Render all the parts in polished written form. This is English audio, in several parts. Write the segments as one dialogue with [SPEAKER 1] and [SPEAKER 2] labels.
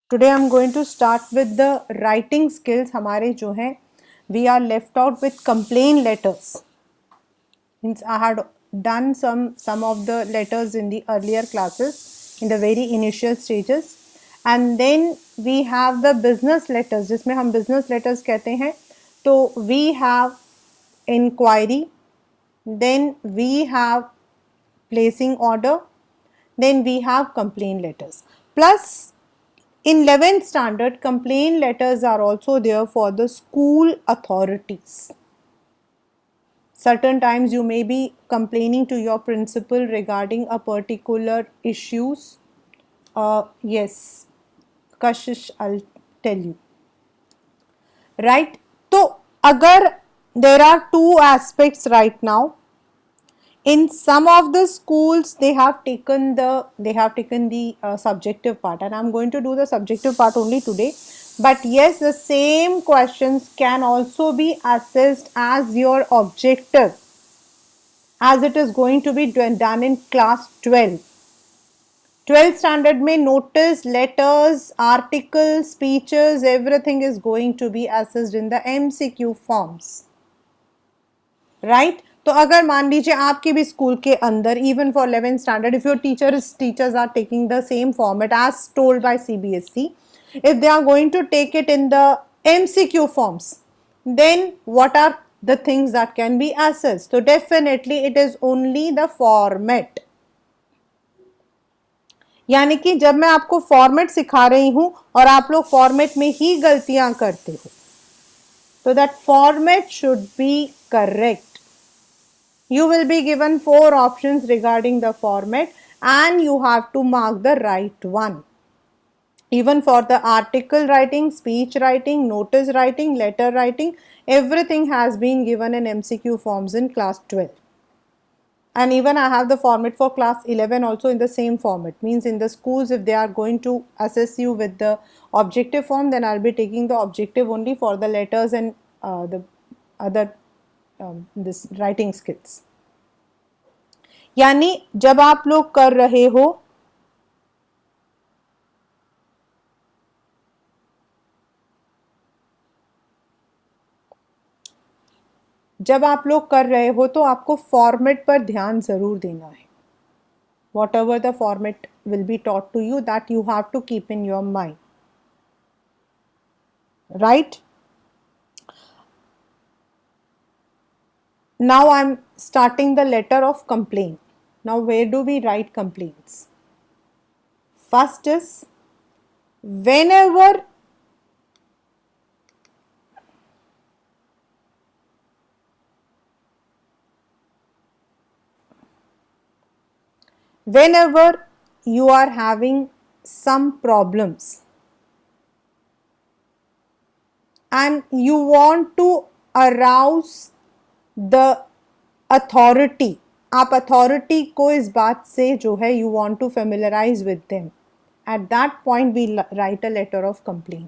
[SPEAKER 1] Today I'm going to start with the writing skills. हमारे जो हैं we are left out with complaint letters. Means I had done some of the letters in the earlier classes in the very initial stages, and then we have the business letters जिसमें हम business letters कहते हैं. तो we have inquiry, then we have placing order, then we have complaint letters. Plus in 11th standard, complaint letters are also there for the school authorities. Certain times you may be complaining to your principal regarding a particular issues. Yes, Kashish, I'll tell you. Right? So, agar there are two aspects right now. In some of the schools they have taken the subjective part, and I'm going to do the subjective part only today. But yes, the same questions can also be assessed as your objective, as it is going to be done in class 12th standard. May notice letters, articles, speeches, everything is going to be assessed in the MCQ forms. Right तो अगर मान लीजिए आपके भी school के अंदर even for 11th standard if your teachers are taking the same format as told by CBSE, if they are going to take it in the MCQ forms, then what are the things that can be assessed? So definitely it is only the format. यानी कि जब मैं आपको format सिखा रही हूं और आप लोग फॉर्मेट में ही गलतियां करते हो, तो that format should be correct. You will be given 4 options regarding the format and you have to mark the right one. Even for the article writing, speech writing, notice writing, letter writing, everything has been given in MCQ forms in class 12. And even I have the format for class 11 also in the same format. Means in the schools, if they are going to assess you with the objective form, then I'll be taking the objective only for the letters and the other this writing skills. यानी जब आप लोग कर रहे हो तो आपको format पर ध्यान जरूर देना है. Whatever the format will be taught to you, that you have to keep in your mind. Right now I am starting the letter of complaint. Now, where do we write complaints? First is whenever you are having some problems and you want to arouse the authority, आप authority को इस बात से जो है you want to familiarise with them, at that point we write a letter of complain.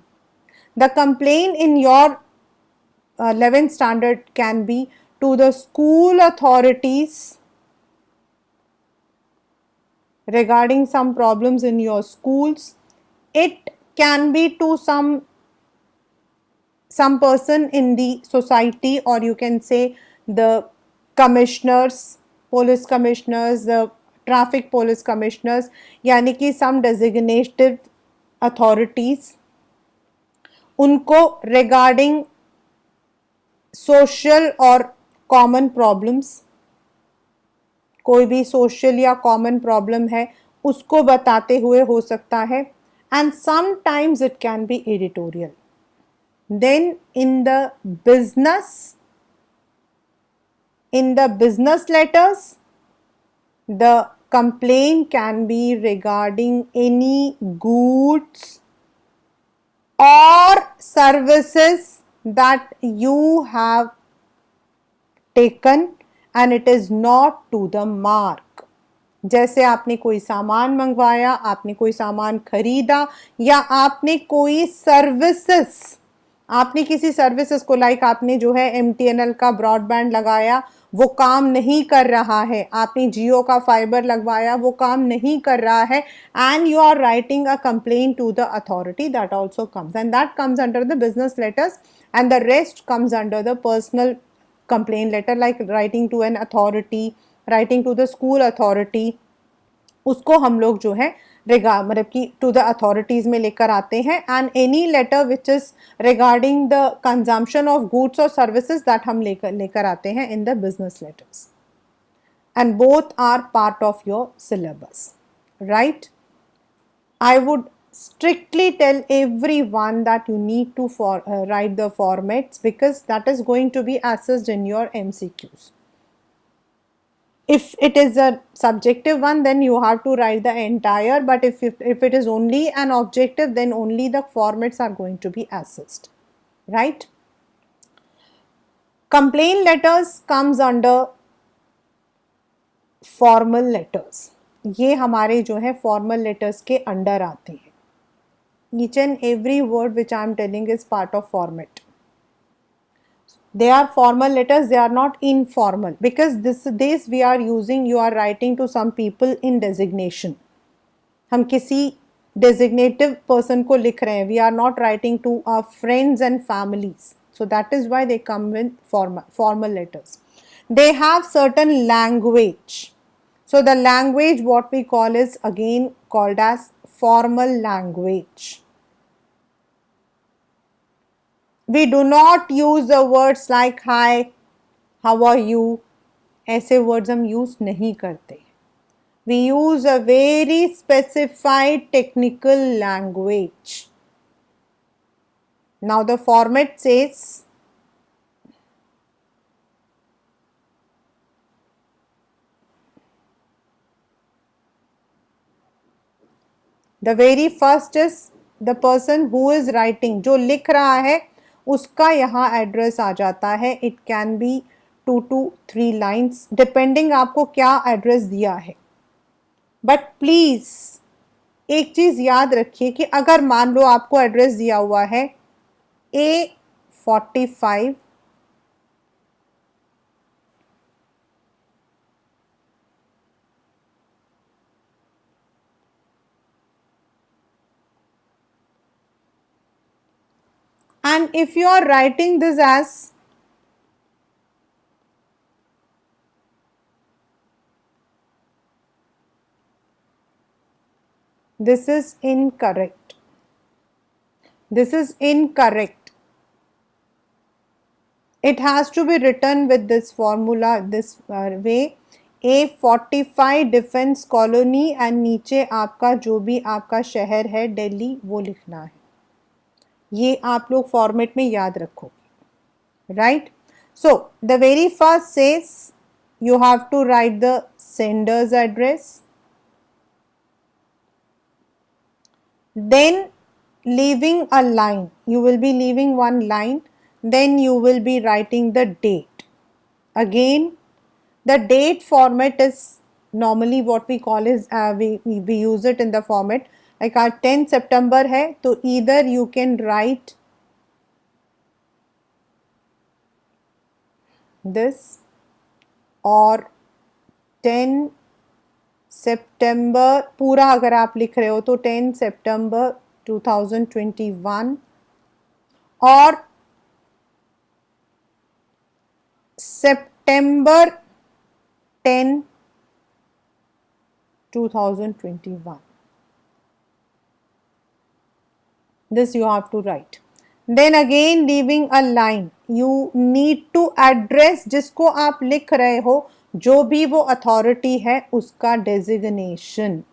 [SPEAKER 1] The complain in your 11th standard can be to the school authorities regarding some problems in your schools. It can be to some person in the society, or you can say the commissioners, police commissioners, the traffic police commissioners, यानी कि some designated authorities, उनको regarding social और common problems, कोई भी social या common problem है उसको बताते हुए हो सकता है. And sometimes it can be editorial. Then in the business letters, the complaint can be regarding any goods or services that you have taken and it is not to the mark. जैसे आपने कोई सामान मंगवाया, आपने कोई सामान खरीदा, या आपने कोई सर्विसेज, आपने किसी सर्विसेज को लाइक आपने जो है MTNL का ब्रॉडबैंड लगाया, वो काम नहीं कर रहा है, आपने जियो का फाइबर लगवाया, वो काम नहीं कर रहा है, and you are writing a complaint to the authority, that also comes, and that comes under the business letters, and the rest comes under the personal complaint letter, like writing to an authority, writing to the school authority, उसको हम लोग जो है मतलब कि to the authorities में लेकर आते हैं, and any letter which is regarding the consumption of goods और सर्विसेज दैट हम लेकर आते हैं in the business letters, and both are part of your syllabus, right? I would strictly tell everyone that you need to write the formats, because that is going to be assessed in your MCQs. If it is a subjective one, then you have to write the entire, but if it is only an objective, then only the formats are going to be assessed, right? Complaint letters comes under formal letters. ये हमारे जो है formal letters के under आते हैं. Each and every word which I am telling is part of format. They are formal letters, they are not informal, because this we are using, you are writing to some people in designation. हम किसी designative person को लिख रहे हैं, we are not writing to our friends and families, so that is why they come with formal letters. They have certain language, so the language what we call is again called as formal language. We do not use the words like hi, how are you, ऐसे words हम use नहीं करते. We use a very specified technical language. Now the format says, the very first is the person who is writing, जो लिख रहा है उसका यहाँ एड्रेस आ जाता है. It can be 2 to 3 lines depending आपको क्या एड्रेस दिया है. बट प्लीज एक चीज याद रखिए कि अगर मान लो आपको एड्रेस दिया हुआ है A45 and if you are writing this as this is incorrect, this is incorrect, it has to be written with this formula, this way, A45 defence colony and नीचे आपका जो भी आपका शहर है दिल्ली वो लिखना है. ये आप लोग फॉर्मेट में याद रखो, right? So the very first says you have to write the sender's address, then leaving a line, you will be leaving one line, then you will be writing the date. Again the date format is normally what we call is we use it in the format like our 10 September है तो either you can write this or 10 September पूरा अगर आप लिख रहे हो तो 10 September 2021 और September 10 2021. This you have to write. Then again leaving a line, you need to address जिसको आप लिख रहे हो जो भी वो अथॉरिटी है उसका designation.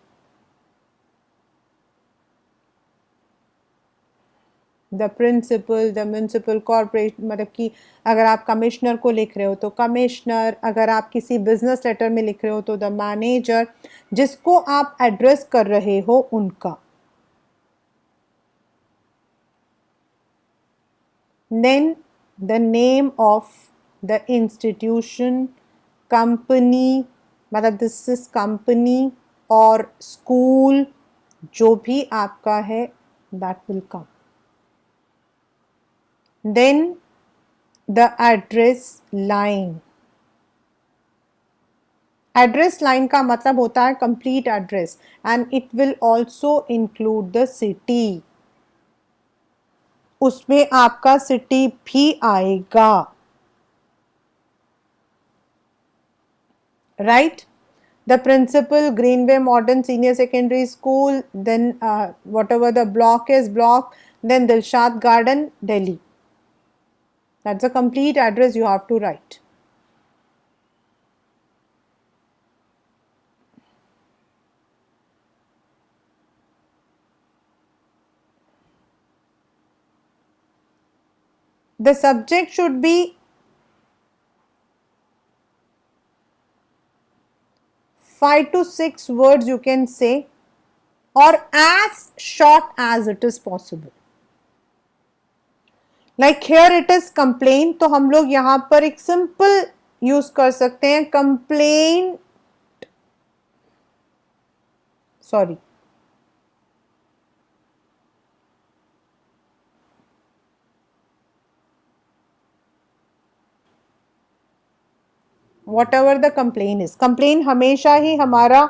[SPEAKER 1] The principal, the municipal corporation, मतलब कि अगर आप कमिश्नर को लिख रहे हो तो कमिश्नर, अगर आप किसी बिजनेस लेटर में लिख रहे हो तो द मैनेजर, जिसको आप एड्रेस कर रहे हो उनका. Then the name of the institution, company, मतलब दिस इज कंपनी और स्कूल जो भी आपका है that will come. Then the address line, address line का मतलब होता है complete address and it will also include the city, उसमें आपका सिटी भी आएगा, right? The principal, Greenway Modern Senior Secondary School, then whatever the block is, block, then Dilshad Garden, Delhi. That's a complete address you have to write. The subject should be 5 to 6 words you can say, or as short as it is possible. Like here it is complaint, तो हम लोग यहाँ पर एक simple use कर सकते हैं complaint, sorry, whatever the complaint is. Complaint हमेशा ही हमारा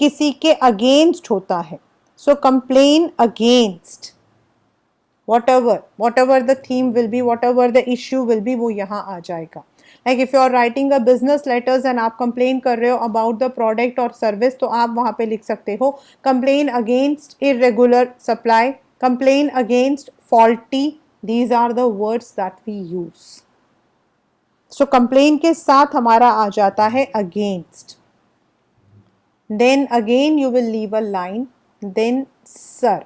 [SPEAKER 1] किसी के against होता है, so complain against, whatever the theme will be, whatever the issue will be, वो यहाँ आ जाएगा. Like if you are writing a business letters and आप complain कर रहे हो about the product or service, तो आप वहाँ पे लिख सकते हो complain against irregular supply, complain against faulty. These are the words that we use. So complain के साथ हमारा आ जाता है against. Then again you will leave a line, then sir.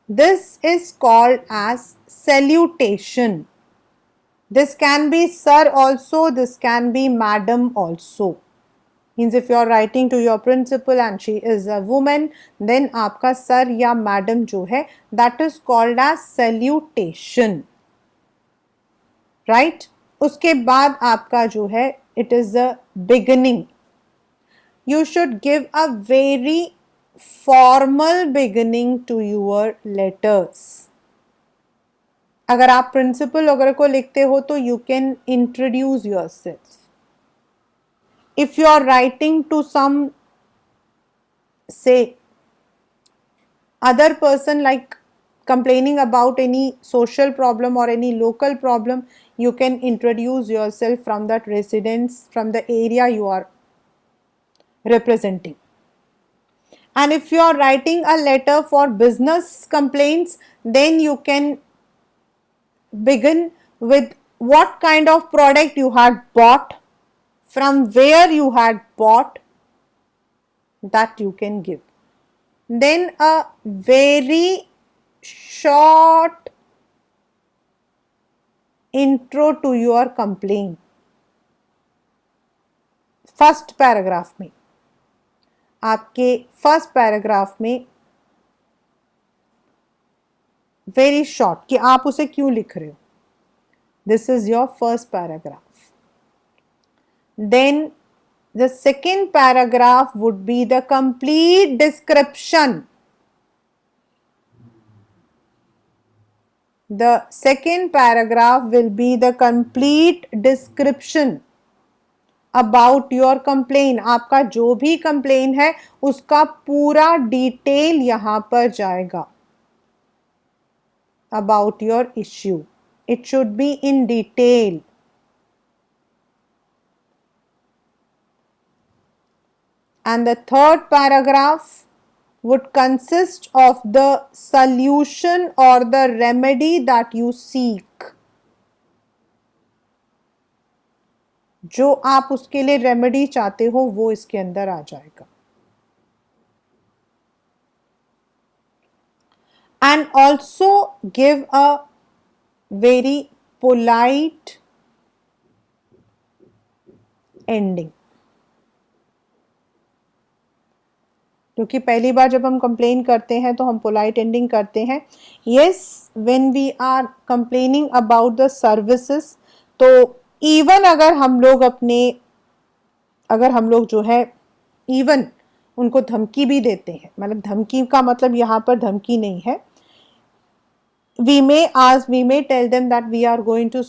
[SPEAKER 1] This is called as salutation. This can be sir also, this can be madam also. Means if you are writing to your principal and she is a woman, then आपका sir या madam जो है, that is called as salutation. Right? उसके बाद आपका जो है, it is a beginning. You should give a very formal beginning to your letters. अगर आप प्रिंसिपल वगैरह को लिखते हो तो you can introduce yourself. If you are writing to some, say, other person, like complaining about any social problem or any local problem, you can introduce yourself from that residence, from the area you are representing. And if you are writing a letter for business complaints, then you can begin with what kind of product you had bought, from where you had bought, that you can give. Then a very short intro to your complaint. First paragraph में, आपके first paragraph में very short कि आप उसे क्यों लिख रहे हो. This is your first paragraph. Then the second paragraph would be the complete description. The second paragraph will be the complete description about your complaint. आपका जो भी complaint है उसका पूरा डिटेल यहाँ पर जाएगा. About your issue. It should be in detail. And the third paragraph would consist of the solution or the remedy that you seek. जो आप उसके लिए रेमेडी चाहते हो वो इसके अंदर आ जाएगा. And also give a very polite ending. क्योंकि पहली बार जब हम कंप्लेन करते हैं तो हम पोलाइट एंडिंग करते हैं. Yes, when we are complaining about the services, तो इवन अगर हम लोग जो है इवन उनको धमकी भी देते हैं, मतलब धमकी का मतलब यहाँ पर धमकी नहीं है. we may tell them that we are going to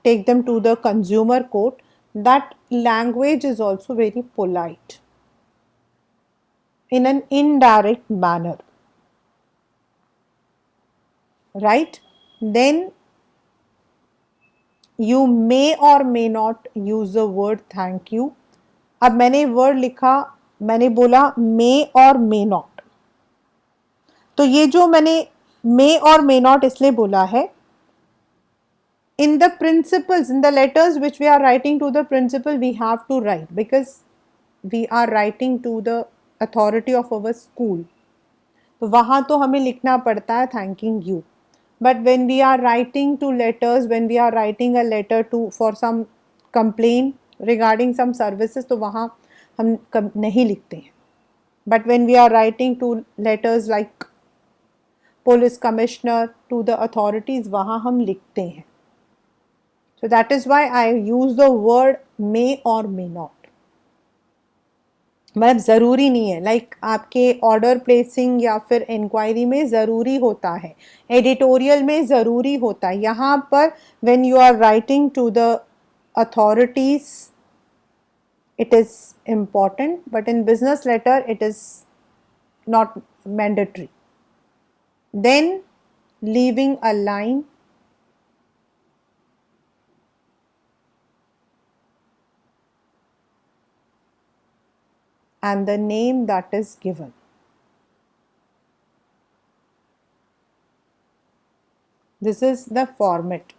[SPEAKER 1] take them to the consumer court, that language is also very polite in an indirect manner, right? Then you may or may not use the word thank you. अब मैंने word लिखा, मैंने बोला मे और may not, तो ये जो मैंने मे और मे नॉट इसलिए बोला है, in the principles, in the letters which we are writing to the principal, we have to write because we are writing to the authority of our school. तो वहाँ तो हमें लिखना पड़ता है thanking you. But when we are writing to letters, when we are writing a letter to for some complaint regarding some services, तो वहाँ हम नहीं लिखते हैं. But when we are writing to letters like police commissioner to the authorities, वहाँ हम लिखते हैं. So that is why I use the word may or may not. मतलब ज़रूरी नहीं है, लाइक आपके ऑर्डर प्लेसिंग या फिर इंक्वायरी में ज़रूरी होता है, एडिटोरियल में ज़रूरी होता है. यहाँ पर when you are writing to the authorities it is important, but in business letter it is not mandatory. Then leaving a line and the name that is given. This is the format.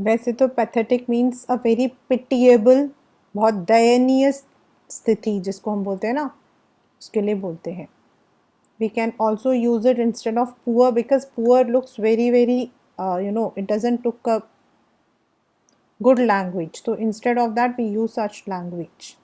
[SPEAKER 1] वैसे तो pathetic means a very pitiable, बहुत दयनीय स्थिति जिसको हम बोलते हैं ना, उसके लिए बोलते हैं. We can also use it instead of poor because poor looks very very it doesn't look a good language, so instead of that we use such language.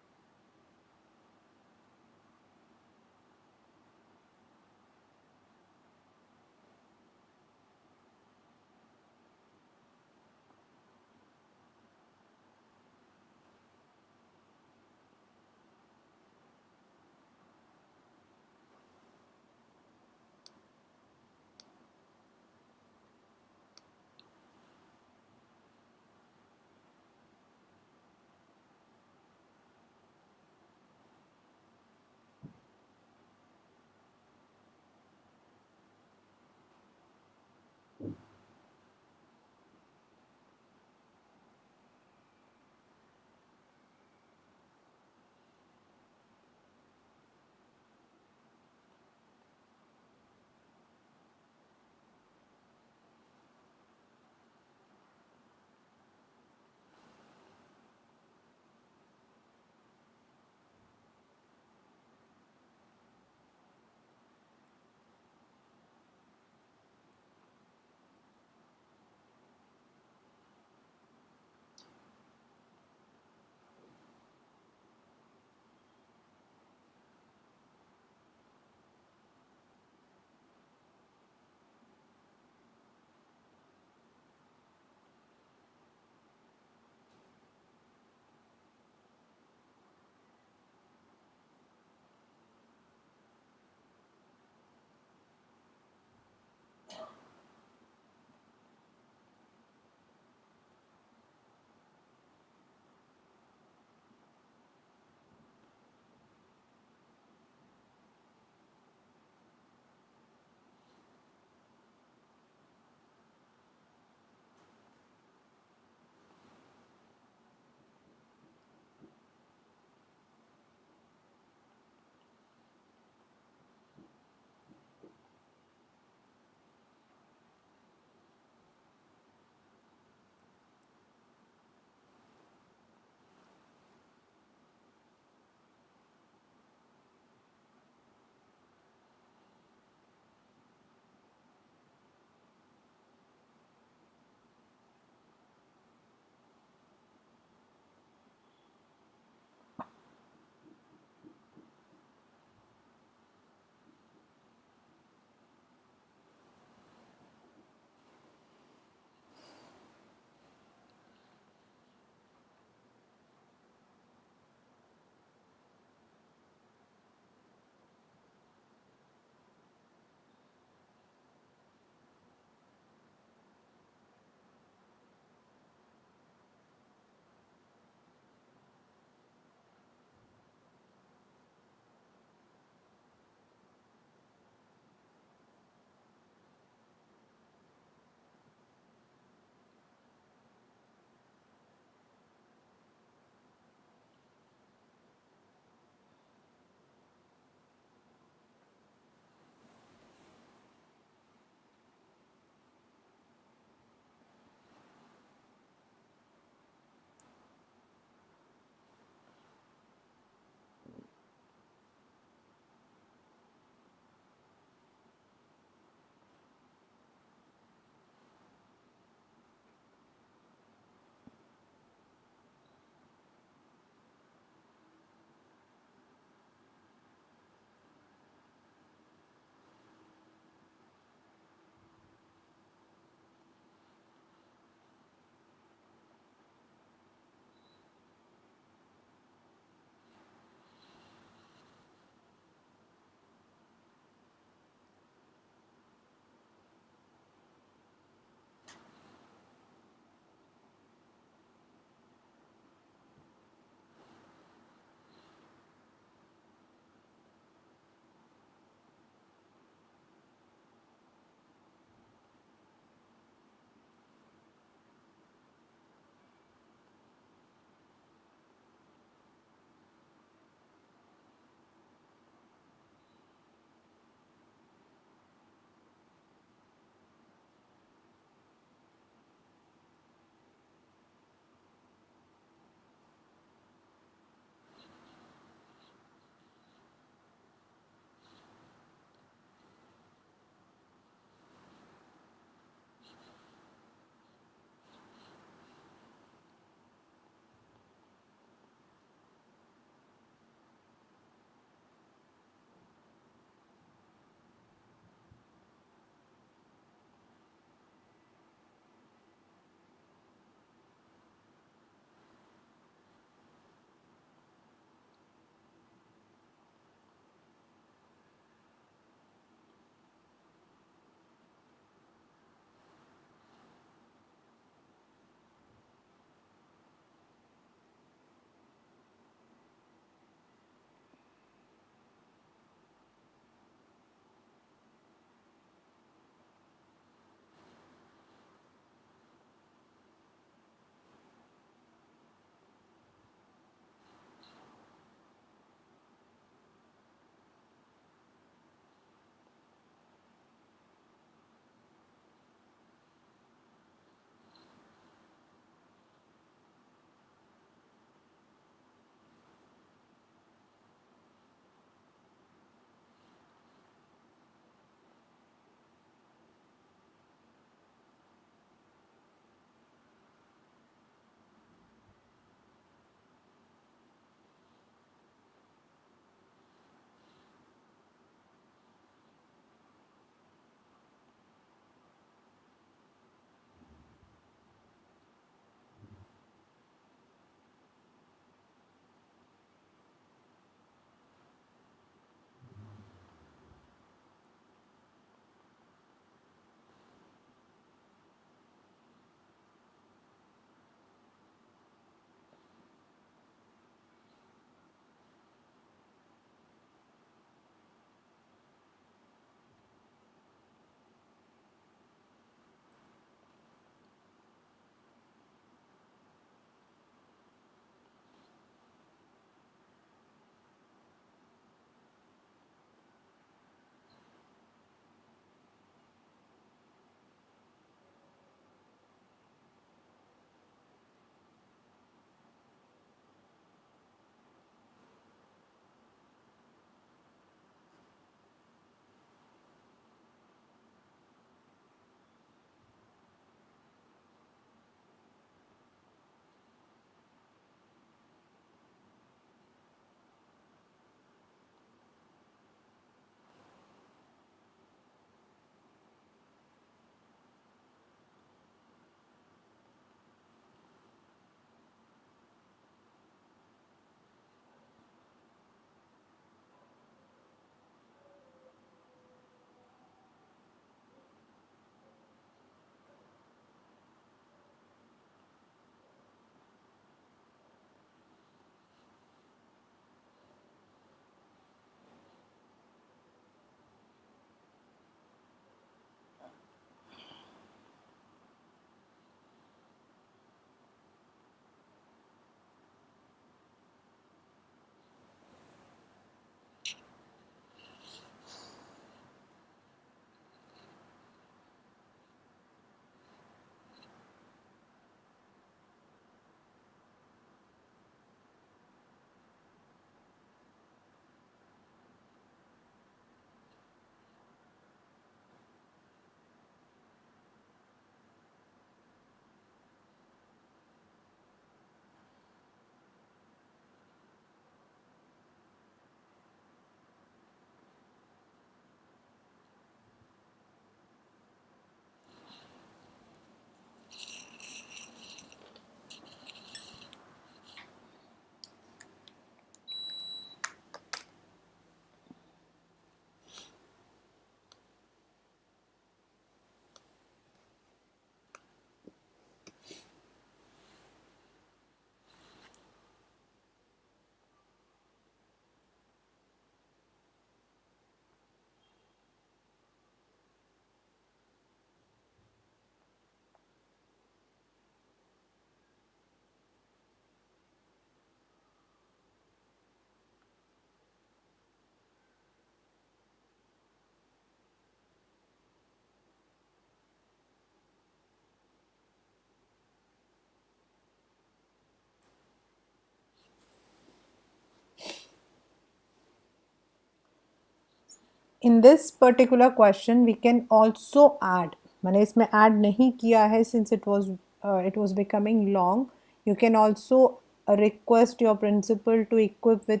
[SPEAKER 1] In this particular question we can also add, मैंने इसमें add नहीं किया है since it was becoming long. You can also request your principal to equip with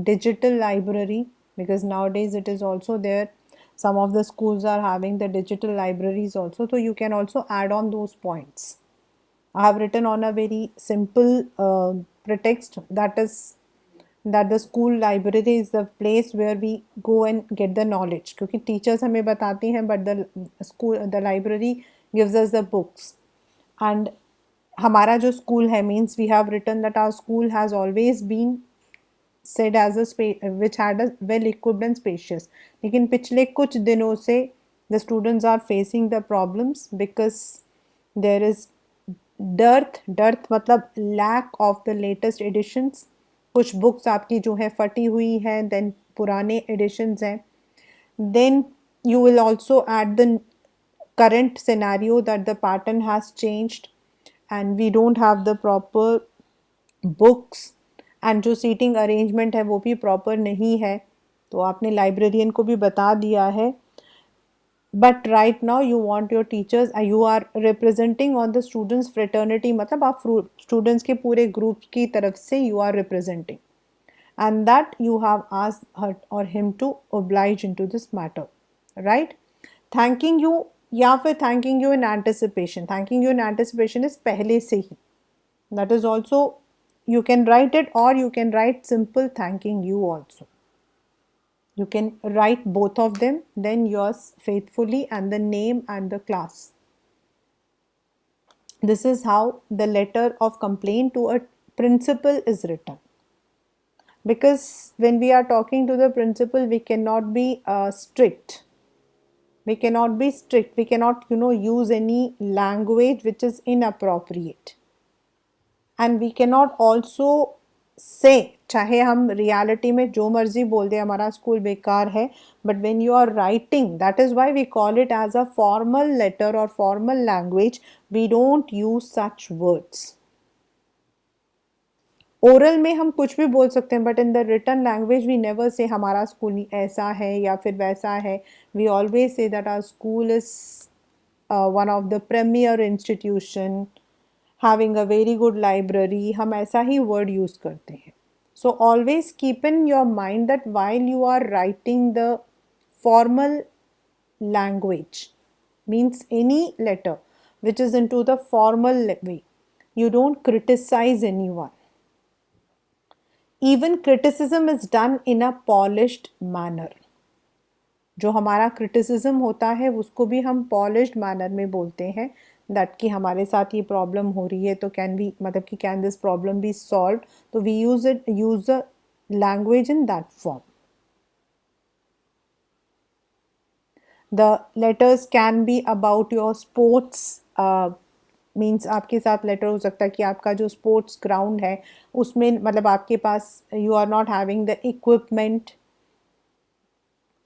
[SPEAKER 1] digital library, because nowadays it is also there. Some of the schools are having the digital libraries also, so you can also add on those points. I have written on a very simple pretext, that is that the school library is the place where we go and get the knowledge, क्योंकि teachers हमें बताती हैं but the library gives us the books. And हमारा जो school है, means we have written that our school has always been said as a space which had a well equipped and spacious. लेकिन पिछले कुछ दिनों से the students are facing the problems because there is dearth मतलब lack of the latest editions. कुछ books आपकी जो है फटी हुई हैं, then पुराने editions हैं. Then you will also add the current scenario that the pattern has changed and we don't have the proper books, and जो सीटिंग अरेंजमेंट है वो भी प्रॉपर नहीं है, तो आपने लाइब्रेरियन को भी बता दिया है. But right now you want your teachers, you are representing on the students fraternity, मतलब आप स्टूडेंट्स के पूरे ग्रुप की तरफ से you are representing, and that you have asked her or him to oblige into this matter, right? Thanking you या फिर thanking you in anticipation. Thanking you in anticipation is पहले से ही. That is also, you can write it or you can write simple thanking you also. You can write both of them, then yours faithfully and the name and the class. This is how the letter of complaint to a principal is written. Because when we are talking to the principal, we cannot be strict. We cannot be strict. We cannot, use any language which is inappropriate. And we cannot also say, चाहे हम reality में जो मर्जी बोल दे हमारा school बेकार है, but when you are writing, that is why we call it as a formal letter और formal language. We don't use such words. Oral में हम कुछ भी बोल सकते हैं, but in the written language we never say हमारा school ऐसा है या फिर वैसा है. We always say that our school is one of the premier institution, having a very good library, हम ऐसा ही word use करते हैं. So always keep in your mind that while you are writing the formal language, means any letter which is into the formal way, you don't criticize anyone. Even criticism is done in a polished manner. जो हमारा criticism होता है उसको भी हम polished manner में बोलते हैं, दैट कि हमारे साथ ये प्रॉब्लम हो रही है तो कैन वी, मतलब कि can this problem be solve, तो we use the language in that form. The letters can be about your sports, means आपके साथ लेटर हो सकता है कि आपका जो स्पोर्ट्स ग्राउंड है उसमें, मतलब आपके पास you are not having the equipment,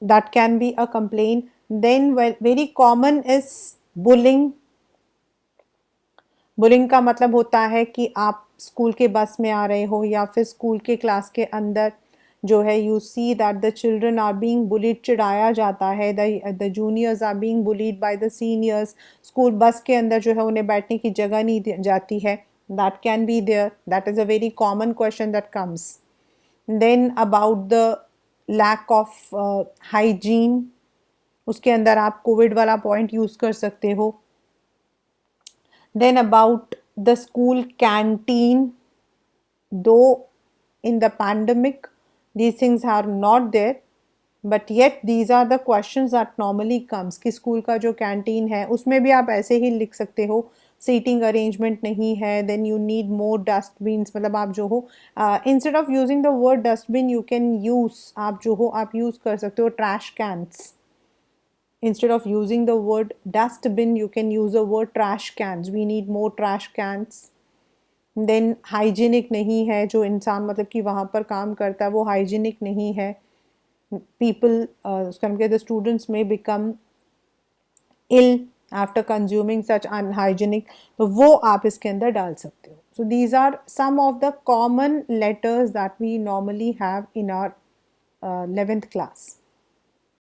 [SPEAKER 1] that can be a complaint. Then very common is bullying. Bullying का मतलब होता है कि आप स्कूल के बस में आ रहे हो या फिर स्कूल के क्लास के अंदर जो है, you see that the children are being bullied, चिढ़ाया जाता है, the juniors are being bullied by the seniors. School bus के अंदर जो है उन्हें बैठने की जगह नहीं जाती है. That can be there. That is a very common question that comes. Then about the lack of hygiene, उसके अंदर आप कोविड वाला पॉइंट यूज़ कर सकते हो. Then about the school canteen, though in the pandemic these things are not there, but yet these are the questions that normally comes कि school का जो कैंटीन है उसमें भी आप ऐसे ही लिख सकते हो, सीटिंग अरेंजमेंट नहीं है, then you need more dustbins, मतलब आप जो हो instead of using the word dustbin you can use, आप जो हो आप यूज़ कर सकते हो trash cans. Instead of using the word dustbin, you can use the word trash cans. We need more trash cans. Then hygienic नहीं है, जो इंसान मतलब कि वहाँ पर काम करता है वो hygienic नहीं है. People, the students may become ill after consuming such unhygienic, तो वो आप इसके अंदर डाल सकते हो. So these are some of the common letters that we normally have in our 11th class.